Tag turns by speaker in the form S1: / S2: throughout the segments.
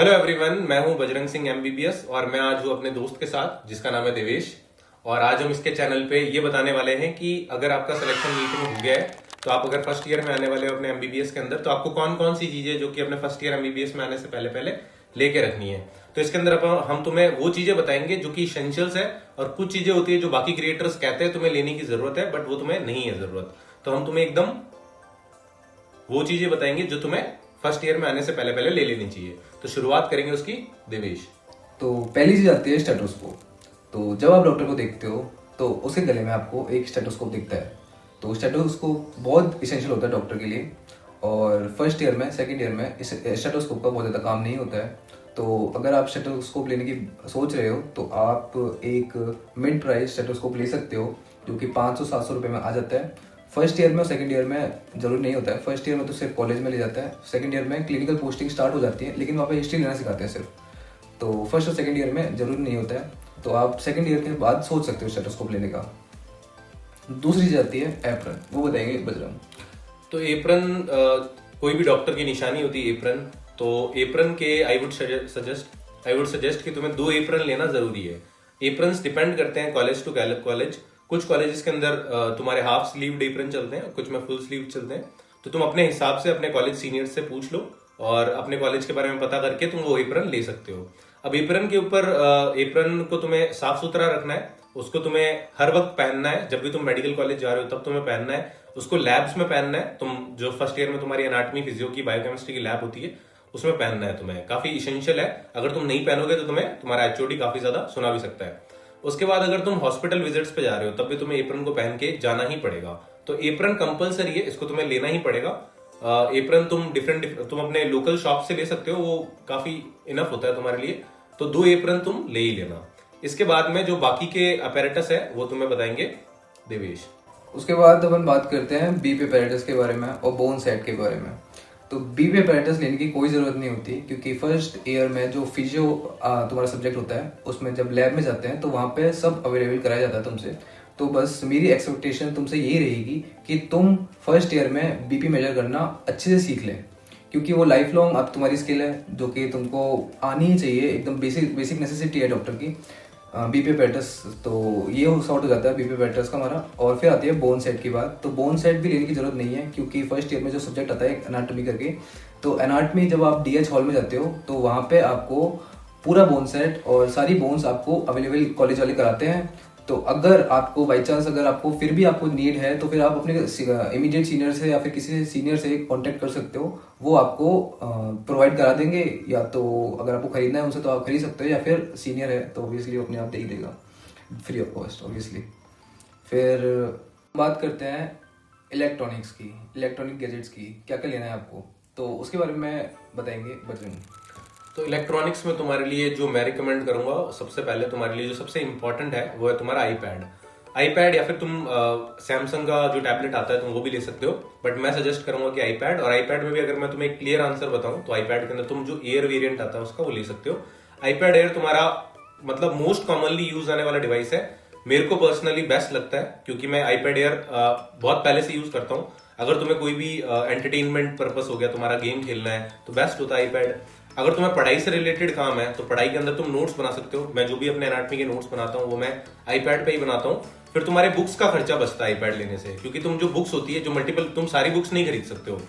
S1: Hello everyone, मैं हूं Bajrang Singh MBBS और मैं आज हूं अपने दोस्त के साथ जिसका नाम है देवेश। और आज हम इसके चैनल पे ये बताने वाले हैं कि अगर आपका सिलेक्शन नीट में हो गया है तो आप अगर फर्स्ट ईयर में आने वाले हो अपने एमबीबीएस के अंदर, तो आपको कौन कौन सी चीजें जो कि अपने फर्स्ट ईयर एमबीबीएस में आने से पहले पहले लेके रखनी है। तो इसके अंदर हम तुम्हें वो चीजें बताएंगे जो कि इसेंशियल्स है, और कुछ चीजें होती है जो बाकी क्रिएटर्स कहते हैं तुम्हें लेने की जरूरत है बट वो तुम्हें नहीं है जरूरत। तो हम तुम्हें एकदम वो चीजें बताएंगे जो तुम्हें फर्स्ट ईयर में आने से पहले पहले ले लेनी चाहिए। तो शुरुआत करेंगे उसकी देवेश।
S2: तो पहली चीज आती है स्टेथोस्कोप। तो जब आप डॉक्टर को देखते हो तो उसके गले में आपको एक स्टेथोस्कोप दिखता है। तो स्टेथोस्कोप बहुत इसेंशियल होता है डॉक्टर के लिए, और फर्स्ट ईयर में सेकंड ईयर में इस स्टेथोस्कोप का बहुत ज़्यादा काम नहीं होता है। तो अगर आप स्टेथोस्कोप लेने की सोच रहे हो तो आप एक मिड प्राइस स्टेथोस्कोप ले सकते हो जो कि 500-700 रुपये में आ जाता है। फर्स्ट ईयर में और सेकंड ईयर में जरूर नहीं होता है। फर्स्ट ईयर में तो सिर्फ कॉलेज में ले जाता है, सेकंड ईयर में क्लिनिकल पोस्टिंग स्टार्ट हो जाती है, लेकिन वहाँ पे हिस्ट्री लेना सिखाते हैं सिर्फ। तो फर्स्ट और सेकंड ईयर में जरूर नहीं होता है, तो आप सेकंड ईयर के बाद सोच सकते हो स्टेथोस्कोप लेने का। दूसरी चीज आती है एप्रन, वो बताएंगे बजरंग।
S1: तो एप्रन कोई भी डॉक्टर की निशानी होती है एप्रन। तो एप्रन के आई वुड सजेस्ट कि तुम्हें 2 एप्रन लेना जरूरी है। एप्रन्स डिपेंड करते हैं कॉलेज टू कॉलेज। कुछ कॉलेजेस के अंदर तुम्हारे हाफ स्लीव्ड एप्रन चलते हैं, कुछ में फुल स्लीव चलते हैं। तो तुम अपने हिसाब से अपने कॉलेज सीनियर से पूछ लो और अपने कॉलेज के बारे में पता करके तुम वो एप्रन ले सकते हो। अब एप्रन के ऊपर एप्रन को तुम्हें साफ सुथरा रखना है, उसको तुम्हें हर वक्त पहनना है। जब भी तुम मेडिकल कॉलेज जा रहे हो तब तुम्हें पहनना है, उसको लैब्स में पहनना है। तुम जो फर्स्ट ईयर में तुम्हारी एनाटॉमी, फिजियो की, बायोकेमिस्ट्री की लैब होती है उसमें पहनना है तुम्हें। काफी इसेंशियल है, अगर तुम नहीं पहनोगे तो तुम्हें तुम्हारा एचओडी काफी ज्यादा सुना भी सकता है। उसके बाद अगर तुम हॉस्पिटल विजिट्स पे जा रहे हो तब भी तुम्हें एप्रन को पहन के जाना ही पड़ेगा। तो एप्रन कंपलसरी है, इसको तुम्हें लेना ही पड़ेगा। एप्रन तुम अपने लोकल शॉप से ले सकते हो, वो काफी इनफ होता है तुम्हारे लिए। तो 2 एप्रन तुम ले ही लेना। इसके बाद में जो बाकी के अपैरेटस है वो तुम्हें बताएंगे देवेश।
S2: उसके बाद अपन बात करते हैं बीपी अपैरेटस के बारे में और बोन सेट के बारे में। तो बीपी अपैरेटस लेने की कोई ज़रूरत नहीं होती, क्योंकि फर्स्ट ईयर में जो फिजियो तुम्हारा सब्जेक्ट होता है उसमें जब लैब में जाते हैं तो वहाँ पे सब अवेलेबल कराया जाता है तुमसे। तो बस मेरी एक्सपेक्टेशन तुमसे यही रहेगी कि तुम फर्स्ट ईयर में बीपी मेजर करना अच्छे से सीख लें, क्योंकि वो लाइफ लॉन्ग अब तुम्हारी स्किल है जो कि तुमको आनी ही चाहिए, एकदम बेसिक नेसेसिटी है डॉक्टर की बीपी अपैरेटस। तो ये सॉर्ट हो जाता है बीपी अपैरेटस का हमारा। और फिर आती है बोन सेट की बात। तो बोन सेट भी लेने की जरूरत नहीं है, क्योंकि फर्स्ट ईयर में जो सब्जेक्ट आता है एनाटॉमी करके, तो एनाटॉमी जब आप डीएच हॉल में जाते हो तो वहाँ पे आपको पूरा बोन सेट और सारी बोन्स आपको अवेलेबल कॉलेज वाले कराते हैं। तो अगर आपको बाई चांस अगर आपको फिर भी आपको नीड है तो फिर आप अपने इमीडिएट सीनियर से या फिर किसी सीनियर से कांटेक्ट कर सकते हो, वो आपको प्रोवाइड करा देंगे। या तो अगर आपको खरीदना है उनसे तो आप खरीद सकते हो, या फिर सीनियर है तो ऑब्वियसली अपने आप दे ही देगा फ्री ऑफ कॉस्ट ऑब्वियसली। फिर बात करते हैं इलेक्ट्रॉनिक्स की, इलेक्ट्रॉनिक गैजेट्स की, क्या क्या लेना है आपको, तो उसके बारे में बताएंगे बजरंग।
S1: तो इलेक्ट्रॉनिक्स में तुम्हारे लिए जो मैं रिकमेंड करूंगा, सबसे पहले तुम्हारे लिए जो सबसे इंपॉर्टेंट है वो है तुम्हारा आईपैड, या फिर तुम सैमसंग का जो टैबलेट आता है तुम वो भी ले सकते हो। बट मैं सजेस्ट करूंगा कि आईपैड, और आईपैड में भी अगर मैं तुम्हें एक क्लियर आंसर बताऊं तो आईपैड के अंदर तुम जो एयर वेरिएंट आता है उसका वो ले सकते हो। आईपैड एयर तुम्हारा मतलब मोस्ट कॉमनली यूज आने वाला डिवाइस है। मेरे को पर्सनली बेस्ट लगता है, क्योंकि मैं आईपैड एयर बहुत पहले से यूज करता हूँ। अगर तुम्हें कोई भी एंटरटेनमेंट पर्पस हो गया, तुम्हारा गेम खेलना है, तो बेस्ट होता है आईपैड। अगर तुम्हें पढ़ाई से रिलेटेड काम है तो पढ़ाई के अंदर तुम नोट्स बना सकते हो। मैं जो भी अपने एनाटॉमी के नोट्स बनाता हूँ वो मैं आईपैड पे ही बनाता हूँ। फिर तुम्हारे बुक्स का खर्चा बचता है आईपैड लेने से, क्योंकि तुम जो बुक्स होती है, जो मल्टीपल, तुम सारी बुक्स नहीं खरीद सकते हो।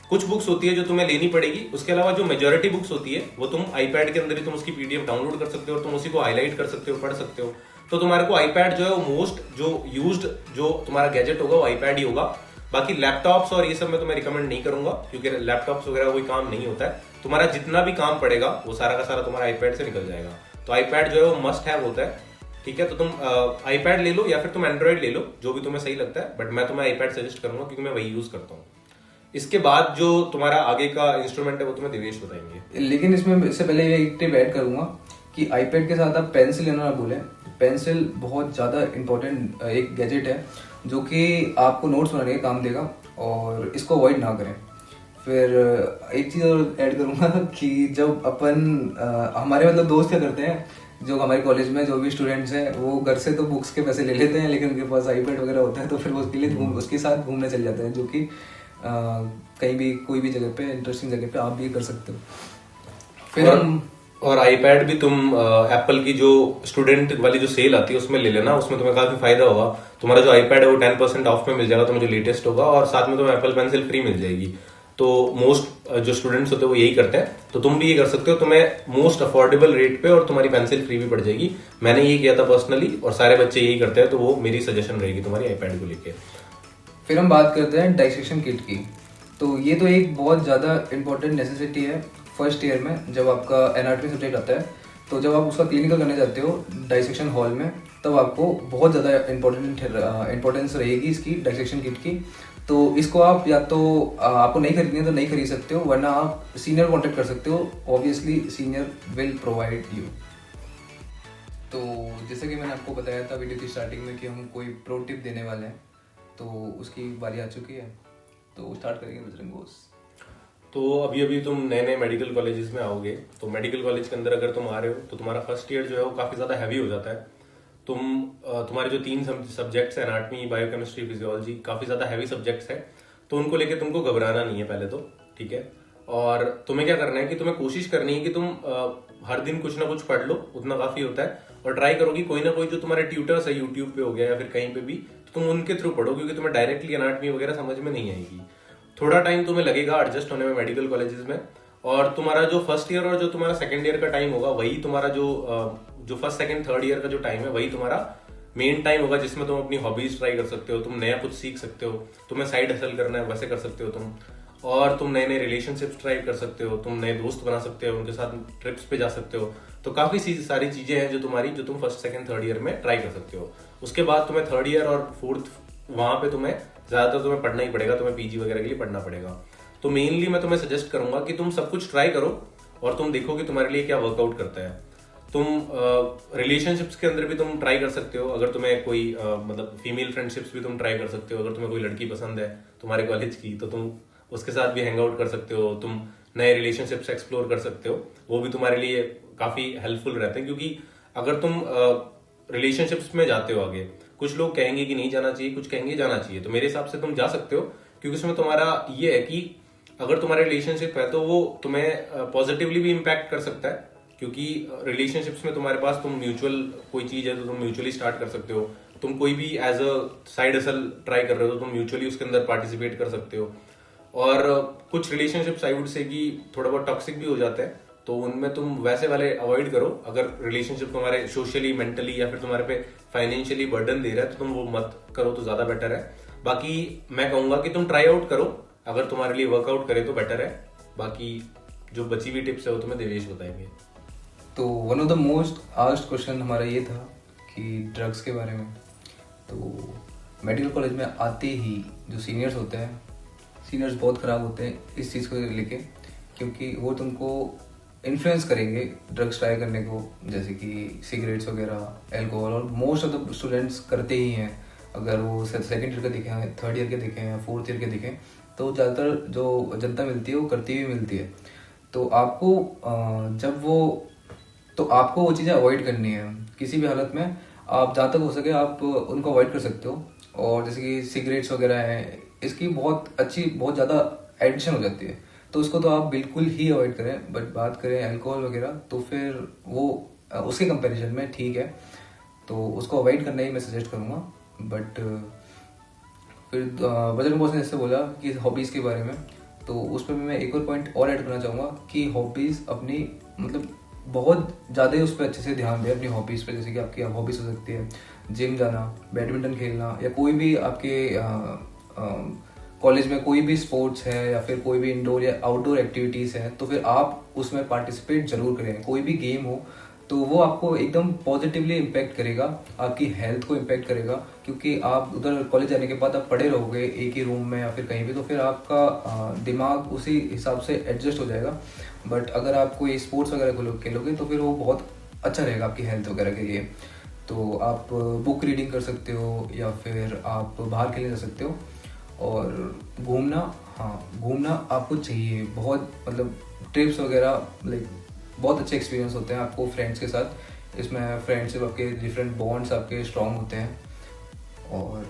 S1: कुछ बुक्स होती है जो तुम्हें लेनी पड़ेगी, उसके अलावा जो मेजोरिटी बुक्स होती है वो तुम आईपैड के अंदर ही तुम उसकी पीडीएफ डाउनलोड कर सकते हो और तुम उसी को हाईलाइट कर सकते हो, पढ़ सकते हो। तो तुम्हारे को आईपैड जो है वो मोस्ट जो यूज्ड जो तुम्हारा गैजेट होगा वो आईपैड ही होगा। बाकी लैपटॉप्स और ये सब मैं तुम्हें रिकमेंड नहीं करूंगा, क्योंकि लैपटॉप्स वगैरह कोई काम नहीं होता है। तुम्हारा जितना भी काम पड़ेगा वो सारा का सारा तुम्हारा आईपैड से निकल जाएगा। तो आईपैड जो है वो मस्ट हैव होता है, ठीक है। तो तुम आईपैड ले लो या फिर तुम एंड्रॉइड ले लो, जो भी तुम्हें सही लगता है। बट मैं तुम्हें आईपैड सजेस्ट करूंगा क्योंकि मैं वही यूज करता हूँ। इसके बाद जो तुम्हारा आगे का इंस्ट्रूमेंट है वो तुम्हें देवेश बताएंगे।
S2: लेकिन इसमें इससे पहले एक टिप ऐड करूंगा कि आईपैड के साथ आप पेंसिल लेना ना भूलें। पेंसिल बहुत ज़्यादा इंपॉर्टेंट एक गैजेट है जो कि आपको नोट्स बनाने का काम देगा, और इसको अवॉइड ना करें। फिर एक चीज़ और ऐड करूँगा कि जब अपन हमारे मतलब दोस्त क्या करते हैं, जो हमारे कॉलेज में जो भी स्टूडेंट्स हैं वो घर से तो बुक्स के पैसे ले लेते हैं, लेकिन उनके पास आईपैड वगैरह होता है तो फिर वो उसके लिए उसके साथ घूमने चले जाते हैं, जो कि कहीं भी कोई भी जगह पे इंटरेस्टिंग जगह पे आप भी कर सकते हो। फिर हम
S1: और आईपैड भी तुम एप्पल की जो स्टूडेंट वाली जो सेल आती है उसमें ले लेना, उसमें तुम्हें काफी फायदा होगा। तुम्हारा जो आईपैड है वो 10% ऑफ में मिल जाएगा तुम्हें, जो लेटेस्ट होगा, और साथ में तुम्हें एप्पल पेंसिल फ्री मिल जाएगी। तो मोस्ट जो स्टूडेंट्स होते हैं वो यही करते हैं, तो तुम भी ये कर सकते हो, तुम्हें मोस्ट अफोर्डेबल रेट पे और तुम्हारी पेंसिल फ्री भी पड़ जाएगी। मैंने ये किया था पर्सनली, और सारे बच्चे यही करते हैं, तो वो मेरी सजेशन रहेगी तुम्हारी आईपैड को लेके।
S2: फिर हम बात करते हैं डाइसेक्शन किट की। तो ये तो एक बहुत ज़्यादा इम्पोर्टेंट नेसेसिटी है फर्स्ट ईयर में, जब आपका एनाटॉमी सब्जेक्ट आता है। तो जब आप उसका क्लिनिकल करने जाते हो डाइसेक्शन हॉल में, तब आपको बहुत ज़्यादा इम्पोर्टेंस रहेगी इसकी डाइसेक्शन किट की। तो इसको आप या तो आपको नहीं खरीदनी है तो नहीं खरीद सकते हो, वरना आप सीनियर कॉन्टेक्ट कर सकते हो। Obviously senior will provide you. तो जैसे कि मैंने आपको बताया था वीडियो की स्टार्टिंग में कि हम कोई प्रो टिप देने वाले हैं, तो उसकी बारी आ चुकी है, तो स्टार्ट करेंगे बजरंग बोस।
S1: तो अभी अभी तुम नए नए मेडिकल कॉलेजेस में आओगे, तो मेडिकल कॉलेज के अंदर अगर तुम आ रहे हो तो तुम्हारा फर्स्ट ईयर जो है वो काफी ज्यादा हैवी हो जाता है। तुम्हारे जो 3 सब्जेक्ट्स हैं, एनाटॉमी, बायोकेमिस्ट्री, फिजियोलॉजी, काफी ज्यादा हैवी सब्जेक्ट्स हैं, तो उनको लेके तुमको घबराना नहीं है पहले तो, ठीक है। और तुम्हें क्या करना है कि तुम्हें कोशिश करनी है कि तुम हर दिन कुछ ना कुछ पढ़ लो, उतना काफी होता है। और ट्राई करो कि कोई ना कोई जो तुम्हारे ट्यूटर्स है यूट्यूब पे हो गया या फिर कहीं पे भी, तो तुम उनके थ्रू पढ़ो, क्योंकि तुम्हें डायरेक्टली एनाटॉमी वगैरह समझ में नहीं आएगी। थोड़ा टाइम तुम्हें लगेगा एडजस्ट होने में मेडिकल कॉलेजेस में। और तुम्हारा जो फर्स्ट ईयर और जो तुम्हारा सेकंड ईयर का टाइम होगा, वही तुम्हारा जो फर्स्ट सेकंड थर्ड ईयर का जो टाइम है, वही तुम्हारा मेन टाइम होगा, जिसमें तुम अपनी हॉबीज ट्राई कर सकते हो, तुम नया कुछ सीख सकते हो, तुम्हें साइड हसल करना है वैसे कर सकते हो तुम, और तुम नए नए रिलेशनशिप्स ट्राई कर सकते हो, तुम नए दोस्त बना सकते हो, उनके साथ ट्रिप्स पे जा सकते हो। तो काफी सारी चीजें हैं जो तुम फर्स्ट सेकंड थर्ड ईयर में ट्राई कर सकते हो। उसके बाद तुम्हें थर्ड ईयर और फोर्थ, वहां पे ज्यादातर तुम्हें पढ़ना ही पड़ेगा, तुम्हें पीजी वगैरह के लिए पढ़ना पड़ेगा। तो मेनली मैं तुम्हें सजेस्ट करूंगा कि तुम सब कुछ ट्राई करो और तुम देखो कि तुम्हारे लिए क्या वर्कआउट करता है। तुम रिलेशनशिप्स के अंदर भी तुम ट्राई कर सकते हो, अगर तुम्हें कोई मतलब फीमेल फ्रेंडशिप्स भी तुम ट्राई कर सकते हो। अगर तुम्हें कोई लड़की पसंद है तुम्हारे कॉलेज की, तो तुम उसके साथ भी हैंग आउट कर सकते हो, तुम नए रिलेशनशिप्स एक्सप्लोर कर सकते हो। वो भी तुम्हारे लिए काफी हेल्पफुल रहते हैं, क्योंकि अगर तुम रिलेशनशिप्स में जाते हो आगे, कुछ लोग कहेंगे कि नहीं जाना चाहिए, कुछ कहेंगे जाना चाहिए, तो मेरे हिसाब से तुम जा सकते हो, क्योंकि उसमें तुम्हारा ये है कि अगर तुम्हारा रिलेशनशिप है तो वो तुम्हें पॉजिटिवली भी इम्पैक्ट कर सकता है, क्योंकि रिलेशनशिप्स में तुम्हारे पास तुम म्यूचुअल कोई चीज है तो तुम म्यूचुअली स्टार्ट कर सकते हो। तुम कोई भी as a side hustle try कर रहे हो तो तुम म्यूचुअली उसके अंदर पार्टिसिपेट कर सकते हो। और कुछ रिलेशनशिप्स आई वुड से कि थोड़ा बहुत टॉक्सिक भी हो जाते हैं, तो उनमें तुम वैसे वाले अवॉइड करो। अगर रिलेशनशिप तुम्हारे सोशली, मेंटली या फिर तुम्हारे पे फाइनेंशियली बर्डन दे रहा है तो तुम वो मत करो, तो ज्यादा बेटर है। बाकी मैं कहूंगा कि तुम ट्राई आउट करो, अगर तुम्हारे लिए वर्कआउट करे तो बेटर है। बाकी जो बची हुई टिप्स है वो तुम्हें देवेश बताएंगे।
S2: तो one of the most asked question हमारा ये था कि ड्रग्स के बारे में। तो मेडिकल कॉलेज में आते ही जो सीनियर्स होते हैं, सीनियर्स बहुत ख़राब होते हैं इस चीज़ को लेके, क्योंकि वो तुमको इन्फ्लुएंस करेंगे ड्रग्स ट्राई करने को, जैसे कि सिगरेट्स वगैरह, अल्कोहल, और मोस्ट ऑफ द स्टूडेंट्स करते ही हैं। अगर वो सेकेंड ईयर के दिखें, थर्ड ईयर के दिखें या फोर्थ ईयर के दिखें, तो ज़्यादातर जो जनता मिलती है वो करती हुई मिलती है। तो आपको वो चीज़ें अवॉइड करनी है किसी भी हालत में। आप जहाँ तक हो सके आप उनको अवॉइड कर सकते हो। और जैसे कि सिगरेट्स वगैरह हैं, इसकी बहुत ज़्यादा एडिक्शन हो जाती है, तो उसको तो आप बिल्कुल ही अवॉइड करें। बट बात करें अल्कोहल वगैरह, तो फिर वो उसके कंपैरिजन में ठीक है, तो उसको अवॉइड करना ही मैं सजेस्ट करूँगा। बट फिर बजरंग बॉस ने जैसे बोला कि हॉबीज़ के बारे में, तो उस पर मैं एक और पॉइंट और ऐड करना चाहूँगा कि हॉबीज़ अपनी मतलब बहुत ज़्यादा उस पर अच्छे से ध्यान दें अपनी हॉबीज़ पे। जैसे कि आपकी हॉबीज़ हो सकती है जिम जाना, बैडमिंटन खेलना, या कोई भी आपके कॉलेज में कोई भी स्पोर्ट्स है या फिर कोई भी इंडोर या आउटडोर एक्टिविटीज़ है, तो फिर आप उसमें पार्टिसिपेट जरूर करें। कोई भी गेम हो तो वो आपको एकदम पॉजिटिवली इम्पैक्ट करेगा, आपकी हेल्थ को इम्पैक्ट करेगा। क्योंकि आप उधर कॉलेज जाने के बाद आप पढ़े रहोगे एक ही रूम में या फिर कहीं भी, तो फिर आपका दिमाग उसी हिसाब से एडजस्ट हो जाएगा। बट अगर आप कोई स्पोर्ट्स वगैरह खेलोगे तो फिर वो बहुत अच्छा रहेगा आपकी हेल्थ वगैरह के लिए। तो आप बुक रीडिंग कर सकते हो या फिर आप बाहर खेलने जा सकते हो। और घूमना आपको चाहिए बहुत, मतलब ट्रिप्स वगैरह लाइक बहुत अच्छे एक्सपीरियंस होते हैं आपको फ्रेंड्स के साथ। इसमें फ्रेंड्स आपके डिफरेंट बॉन्ड्स आपके स्ट्रॉन्ग होते हैं। और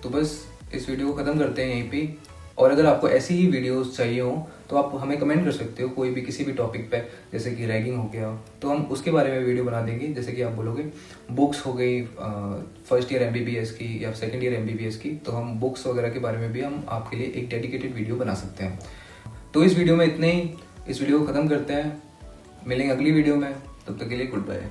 S2: तो बस इस वीडियो को ख़त्म करते हैं यहीं पे। और अगर आपको ऐसी ही वीडियोस चाहिए हो तो आप हमें कमेंट कर सकते हो कोई भी किसी भी टॉपिक पे, जैसे कि रैगिंग हो गया तो हम उसके बारे में वीडियो बना देंगे। जैसे कि आप बोलोगे बुक्स हो गई फर्स्ट ईयर MBBS की या सेकेंड ईयर MBBS की, तो हम बुक्स वगैरह के बारे में भी हम आपके लिए एक डेडिकेटेड वीडियो बना सकते हैं। तो इस वीडियो में इतने ही, इस वीडियो को ख़त्म करते हैं, मिलेंगे अगली वीडियो में, तब तक के लिए गुड बाय।